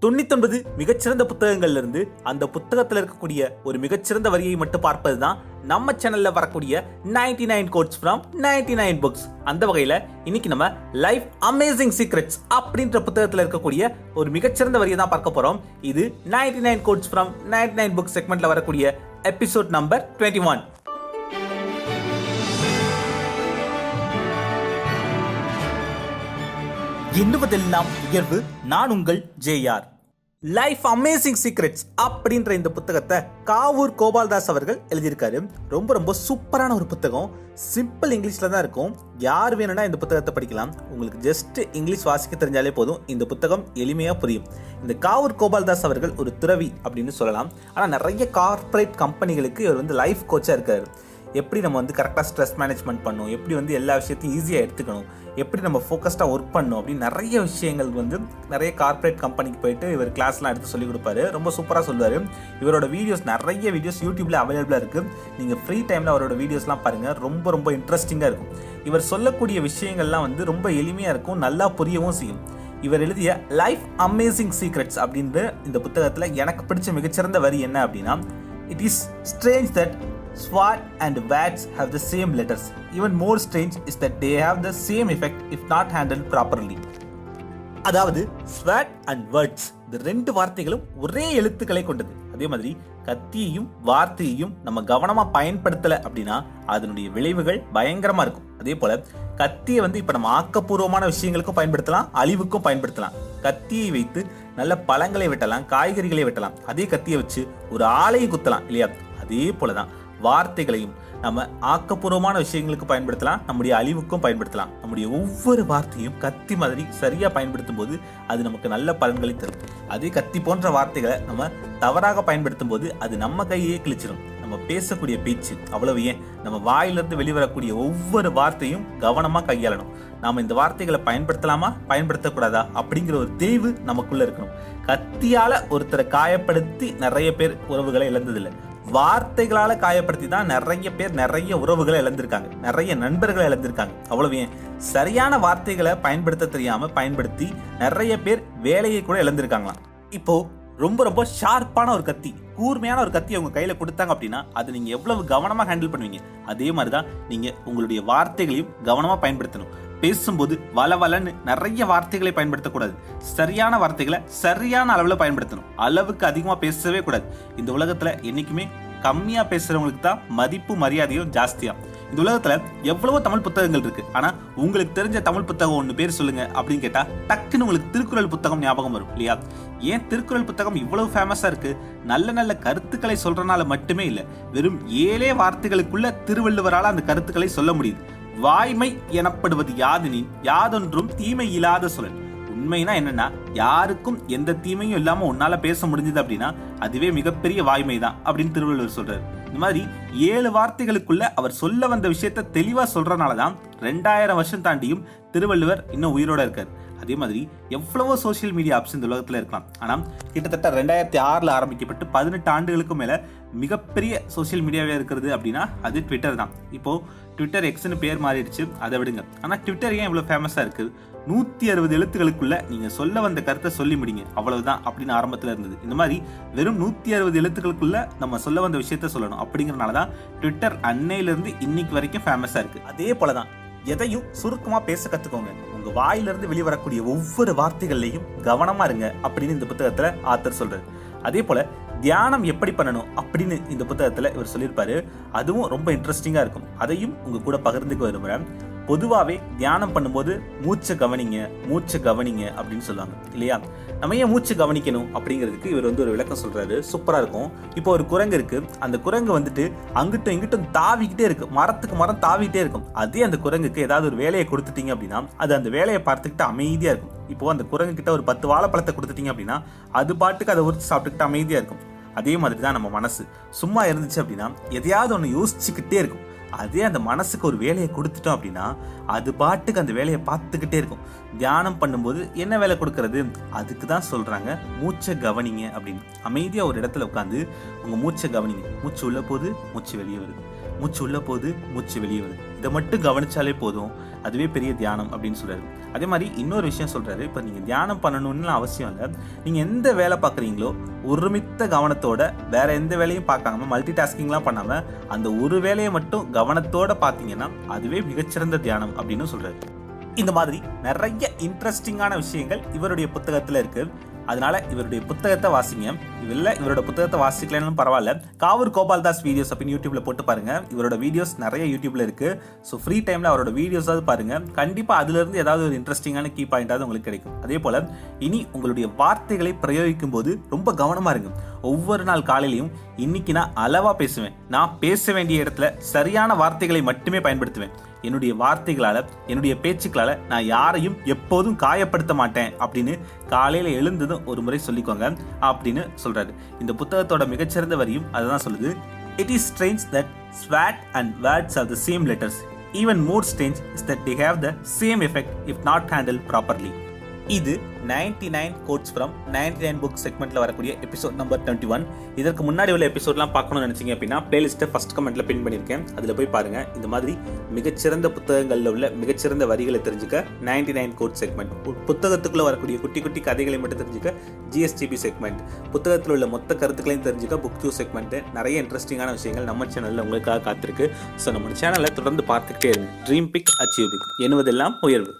99 மிகச்சிறந்த புத்தகங்கள்ல இருந்து அந்த புத்தகத்தில் இருக்கக்கூடிய ஒரு மிகச்சிறந்த வரியை மட்டும் பார்ப்பது தான் நம்ம சேனல்ல வரக்கூடிய 99 கோட்ஸ் ஃப்ரம் 99 புக்ஸ். அந்த வகையில இன்னைக்கு நம்ம லைஃப் அமேசிங் சீக்ரெட்ஸ் அப்படின்ற புத்தகத்தில் இருக்கக்கூடிய ஒரு மிகச்சிறந்த வரியை தான் பார்க்க போறோம். இது 99 கோட்ஸ் ஃப்ரம் 99 புக்ஸ் செக்மெண்ட்ல வரக்கூடிய எபிசோட் நம்பர் 21. எண்ணுவதெல்லாம் உயர்வு. நான் உங்கள் ஜேஆர். லைஃப் அமேசிங் சீக்ரெட்ஸ் அப்படின்ற இந்த புத்தகத்தை காவூர் கோபால்தாஸ் அவர்கள் எழுதியிருக்காரு. ரொம்ப சூப்பரான ஒரு புத்தகம். சிம்பிள் இங்கிலீஷ்ல தான் இருக்கும். யார் வேணும்னா இந்த புத்தகத்தை படிக்கலாம். உங்களுக்கு ஜஸ்ட் இங்கிலீஷ் வாசிக்க தெரிஞ்சாலே போதும். இந்த புத்தகம் எளிமையா புரியும். இந்த காவூர் கோபால்தாஸ் அவர்கள் ஒரு துறவி அப்படின்னு சொல்லலாம். ஆனால் நிறைய கார்ப்பரேட் கம்பெனிகளுக்கு இவர் லைஃப் கோச்சா இருக்காரு. எப்படி நம்ம கரெக்டாக ஸ்ட்ரெஸ் மேனேஜ்மெண்ட் பண்ணணும், எப்படி எல்லா விஷயத்தையும் ஈஸியாக எடுத்துக்கணும், எப்படி நம்ம ஃபோக்கஸ்டாக ஒர்க் பண்ணணும் அப்படின்னு நிறைய விஷயங்கள் நிறைய கார்ப்பரேட் கம்பெனிக்கு போயிட்டு இவர் கிளாஸ்லாம் எடுத்து சொல்லிக் கொடுப்பாரு. ரொம்ப சூப்பராக சொல்லுவார். இவரோட நிறைய வீடியோஸ் யூடியூப்ல அவைலபிளாக இருக்குது. நீங்கள் ஃப்ரீ டைமில் அவரோட வீடியோஸ்லாம் பாருங்கள். ரொம்ப இன்ட்ரெஸ்டிங்காக இருக்கும். இவர் சொல்லக்கூடிய விஷயங்கள்லாம் ரொம்ப எளிமையாக இருக்கும், நல்லா புரியவும் செய்யும். இவர் எழுதிய லைஃப் அமேசிங் சீக்ரெட்ஸ் அப்படின்ற இந்த புத்தகத்தில் எனக்கு பிடிச்ச மிகச்சிறந்த வரி என்ன அப்படின்னா, it is strange that SWOT and WATs have the same letters. Even more strange is that they have the same effect if not handled properly. அதாவது SWOT and WORDS இந்த ரெண்டு வார்த்தைகளும் ஒரே எழுத்துக்களை கொண்டது. அதே மாதிரி கத்தியையும் வார்த்தையையும் நம்ம கவனமா பயன்படுத்தல அப்படின்னா அதனுடைய விளைவுகள் பயங்கரமா இருக்கும். அதே போல கத்தியை இப்ப நம்ம ஆக்கப்பூர்வமான விஷயங்களுக்கும் பயன்படுத்தலாம், அழிவுக்கும் பயன்படுத்தலாம். கத்தியை வைத்து நல்ல பழங்களை வெட்டலாம், காய்கறிகளை வெட்டலாம். அதே கத்தியை வச்சு ஒரு ஆளையை குத்தலாம் இல்லையா? அதே போலதான் வார்த்தைகளையும் நம்ம ஆக்கப்பூர்வமான விஷயங்களுக்கு பயன்படுத்தலாம், நம்முடைய அழிவுக்கும் பயன்படுத்தலாம். நம்முடைய ஒவ்வொரு வார்த்தையும் கத்தி மாதிரி சரியா பயன்படுத்தும் போது அது நமக்கு நல்ல பலன்களை தரும். அதே கத்தி போன்ற வார்த்தைகளை நம்ம தவறாக பயன்படுத்தும் போது அது நம்ம கையே கிழிச்சிடும். நம்ம பேசக்கூடிய பேச்சு அவ்வளவு ஏன் நம்ம வாயிலிருந்து வெளிவரக்கூடிய ஒவ்வொரு வார்த்தையும் கவனமா கையாளணும். நாம இந்த வார்த்தைகளை பயன்படுத்தலாமா பயன்படுத்தக்கூடாதா அப்படிங்கிற ஒரு தெளிவு நமக்குள்ள இருக்கணும். கத்தியால ஒருத்தரை காயப்படுத்தி நிறைய பேர் உறவுகளை இழந்ததில்லை, வார்த்தைகளால காயப்படுத்தி தான் நிறைய பேர் நிறைய உறவுகளை இழந்திருக்காங்க, நிறைய நண்பர்களை இழந்திருக்காங்க. அவ்வளவு ஏன் சரியான வார்த்தைகளை பயன்படுத்த தெரியாம பயன்படுத்தி நிறைய பேர் வேலையை கூட இழந்திருக்காங்களாம். இப்போ ரொம்ப ஷார்ப்பான ஒரு கத்தி, கூர்மையான ஒரு கத்தி உங்க கையில கொடுத்தாங்க அப்படின்னா அதை நீங்க எவ்வளவு கவனமா ஹேண்டில் பண்ணுவீங்க. அதே மாதிரிதான் நீங்க உங்களுடைய வார்த்தைகளையும் கவனமா பயன்படுத்தணும். பேசும்போது வளவலன்னு நிறைய வார்த்தைகளை பயன்படுத்தக்கூடாது. சரியான வார்த்தைகளை சரியான அளவுல பயன்படுத்தணும். அளவுக்கு அதிகமா பேசவே கூடாது. இந்த உலகத்துல என்னைக்குமே கம்மியா பேசுறவங்களுக்கு தான் மதிப்பு மரியாதையும் ஜாஸ்தியா. இந்த உலகத்துல எவ்வளவோ தமிழ் புத்தகங்கள் இருக்கு. ஆனா உங்களுக்கு தெரிஞ்ச தமிழ் புத்தகம் ஒன்று பேர் சொல்லுங்க அப்படின்னு கேட்டா டக்குன்னு உங்களுக்கு திருக்குறள் புத்தகம் ஞாபகம் வரும் இல்லையா? ஏன் திருக்குறள் புத்தகம் இவ்வளவு ஃபேமஸா இருக்கு? நல்ல கருத்துக்களை சொல்றனால மட்டுமே இல்ல, வெறும் 7 வார்த்தைகளுக்குள்ள திருவள்ளுவரால அந்த கருத்துக்களை சொல்ல முடியுது. வாய்மை எனப்படுவது யாதெனின் யாதொன்றும் தீமை இல்லாத சொல். உண்மைனா என்னன்னா, யாருக்கும் எந்த தீமையும் இல்லாம உன்னால பேச முடிஞ்சது அப்படின்னா அதுவே மிகப்பெரிய வாய்மை தான் அப்படின்னு திருவள்ளுவர் சொல்றாரு. இந்த மாதிரி 7 வார்த்தைகளுக்குள்ள அவர் சொல்ல வந்த விஷயத்த தெளிவா சொல்றனாலதான் 2000 வருஷம் தாண்டியும் திருவள்ளுவர் இன்னும் உயிரோட இருக்காரு. அதே மாதிரி எவ்வளவோ சோசியல் மீடியா ஆப்ஸ் இந்த உலகத்துல இருக்கலாம். ஆனா கிட்டத்தட்ட 2006 ஆரம்பிக்கப்பட்டு 18 ஆண்டுகளுக்கும் மேல மிகப்பெரிய சோசியல் மீடியாவே இருக்கிறது அப்படின்னா அது ட்விட்டர் தான். இப்போ ட்விட்டர் எக்ஸ்னு பேர் மாறிடுச்சு, அதை விடுங்க. ஆனா ட்விட்டர் ஏன் இவ்வளவு ஃபேமஸா இருக்கு? 160 எழுத்துக்களுக்குள்ள நீங்க சொல்ல வந்த கருத்தை சொல்லி முடிங்க, அவ்வளவுதான் அப்படின்னு ஆரம்பத்துல இருந்தது. இந்த மாதிரி வெறும் 160 எழுத்துக்களுக்குள்ள நம்ம சொல்ல வந்த விஷயத்த சொல்லணும். அப்படிங்கறதுனாலதான் ட்விட்டர் அன்னையிலிருந்து இன்னைக்கு வரைக்கும் ஃபேமஸா இருக்கு. அதே போலதான் எதையும் சுருக்கமா பேச கத்துக்கோங்க. உங்க வாயிலிருந்து வெளிவரக்கூடிய ஒவ்வொரு வார்த்தைகள்லையும் கவனமா இருங்க அப்படின்னு இந்த புத்தகத்துல ஆத்தர் சொல்றாரு. அதே போல தியானம் எப்படி பண்ணணும் அப்படின்னு இந்த புத்தகத்துல இவர் சொல்லியிருப்பாரு. அதுவும் ரொம்ப இன்ட்ரெஸ்டிங்கா இருக்கும். அதையும் உங்க கூட பகிர்ந்துக்க விரும்புறேன். பொதுவாகவே தியானம் பண்ணும்போது மூச்சை கவனிங்க அப்படின்னு சொல்லுவாங்க இல்லையா? நம்ம ஏன் மூச்சு கவனிக்கணும் அப்படிங்கிறதுக்கு இவர் ஒரு விளக்கம் சொல்றாரு. சூப்பரா இருக்கும். இப்போ ஒரு குரங்கு இருக்கு. அந்த குரங்கு அங்கிட்டும் இங்கிட்டும் தாவிக்கிட்டே இருக்கு, மரத்துக்கு மரம் தாவிக்கிட்டே இருக்கும். அதே அந்த குரங்குக்கு ஏதாவது ஒரு வேலையை கொடுத்துட்டீங்க அப்படின்னா அது அந்த வேலையை பார்த்துக்கிட்டு அமைதியா இருக்கும். இப்போ அந்த குரங்கு கிட்ட ஒரு 10 வாழைப்பழத்தை கொடுத்துட்டீங்க அப்படின்னா அது பாட்டுக்கு அதை உரிச்சு சாப்பிட்டுக்கிட்டு அமைதியா இருக்கும். அதே மாதிரி தான் நம்ம மனசு சும்மா இருந்துச்சு அப்படின்னா எதையாவது ஒன்று யோசிச்சுக்கிட்டே இருக்கும். அதே அந்த மனசுக்கு ஒரு வேலையை கொடுத்துட்டோம் அப்படின்னா அது பாட்டுக்கு அந்த வேலையை பார்த்துக்கிட்டே இருக்கும். தியானம் பண்ணும்போது என்ன வேலை கொடுக்கறது? அதுக்கு தான் சொல்றாங்க மூச்சை கவனிங்க அப்படின்னு. அமைதியா ஒரு இடத்துல உட்காந்து உங்க மூச்சை கவனிங்க. மூச்சு உள்ள போது மூச்சு வெளியே வருது, மூச்சு உள்ள போது மூச்சு வெளியே வருது. இதை மட்டும் கவனிச்சாலே போதும். அதுவே பெரிய தியானம் அப்படின்னு சொல்கிறாரு. அதே மாதிரி இன்னொரு விஷயம் சொல்கிறாரு, இப்போ நீங்கள் தியானம் பண்ணணும்னு அவசியம் இல்லை. நீங்கள் எந்த வேலை பார்க்குறீங்களோ ஒருமித்த கவனத்தோட வேற எந்த வேலையும் பார்க்காம மல்டி டாஸ்கிங்லாம் பண்ணாமல் அந்த ஒரு வேலையை மட்டும் கவனத்தோட பார்த்தீங்கன்னா அதுவே மிகச்சிறந்த தியானம் அப்படின்னு சொல்கிறாரு. இந்த மாதிரி நிறைய இன்ட்ரெஸ்டிங்கான விஷயங்கள் இவருடைய புத்தகத்தில் இருக்குது. அதனால இவருடைய புத்தகத்தை வாசிங்க. இவரோட புத்தகத்தை வாசிக்கலன்னு பரவாயில்ல, காவூர் கோபால்தாஸ் வீடியோஸ் அப்படின்னு யூடியூப்ல போட்டு பாருங்க. இவரோட வீடியோஸ் நிறைய யூடியூப்ல இருக்கு. ஸோ ஃப்ரீ டைம்ல அவரோட வீடியோஸாவது பாருங்க. கண்டிப்பா அதுல இருந்து ஏதாவது ஒரு இன்ட்ரெஸ்டிங்கான கீ பாயிண்டாவது உங்களுக்கு கிடைக்கும். அதே போல இனி உங்களுடைய வார்த்தைகளை பிரயோகிக்கும் போது ரொம்ப கவனமா இருங்க. ஒவ்வொரு நாள் காலையிலையும் இன்னைக்கு நான் அளவா பேசுவேன், நான் பேச வேண்டிய இடத்துல சரியான வார்த்தைகளை மட்டுமே பயன்படுத்துவேன், என்னுடைய வார்த்தைகளால என்னுடைய பேச்சுக்களால நான் யாரையும் எப்போதும் காயப்படுத்த மாட்டேன் அப்படின்னு காலையில எழுந்ததும் ஒரு முறை சொல்லிக்கோங்க அப்படின்னு சொல்றாரு. இந்த புத்தகத்தோட மிகச்சிறந்த வரியும் அதுதான் சொல்லுது. It is strange that SWAT and words have the same letters. Even more strange is that they have the same effect if not handled properly. இது 99 quotes from 99 book செக்மெண்ட்ல வரக்கூடிய எபிசோட் நம்பர் 21. இதற்கு முன்னாடி உள்ள எபிசோட்லாம் பார்க்கணும்னு நினைச்சீங்க அப்படின்னா பிளேலிஸ்ட்டை ஃபர்ஸ்ட் கமெண்ட்ல பின் பண்ணியிருக்கேன், அதில் போய் பாருங்க. இந்த மாதிரி மிகச்சிறந்த புத்தகங்களில் உள்ள மிகச்சிறந்த வரிகளை தெரிஞ்சுக்க 99 கோட் செக்மெண்ட், புத்தகத்துக்குள்ள வரக்கூடிய குட்டி குட்டி கதைகளை மட்டும் தெரிஞ்சுக்க GSTP செக்மெண்ட், புத்தகத்தில் உள்ள மொத்த கருத்துக்களையும் தெரிஞ்சுக்க புக் டூ செக்மெண்ட். நிறைய இன்ட்ரெஸ்டிங்கான விஷயங்கள் நம்ம சேனலில் உங்களுக்காக காத்திருக்கு. ஸோ நம்ம சேனலை தொடர்ந்து பார்த்துக்கிட்டே இருங்க. ட்ரீம் பிக் அச்சீவ் பிக், எண்ணுவதெல்லாம் உயர்வு.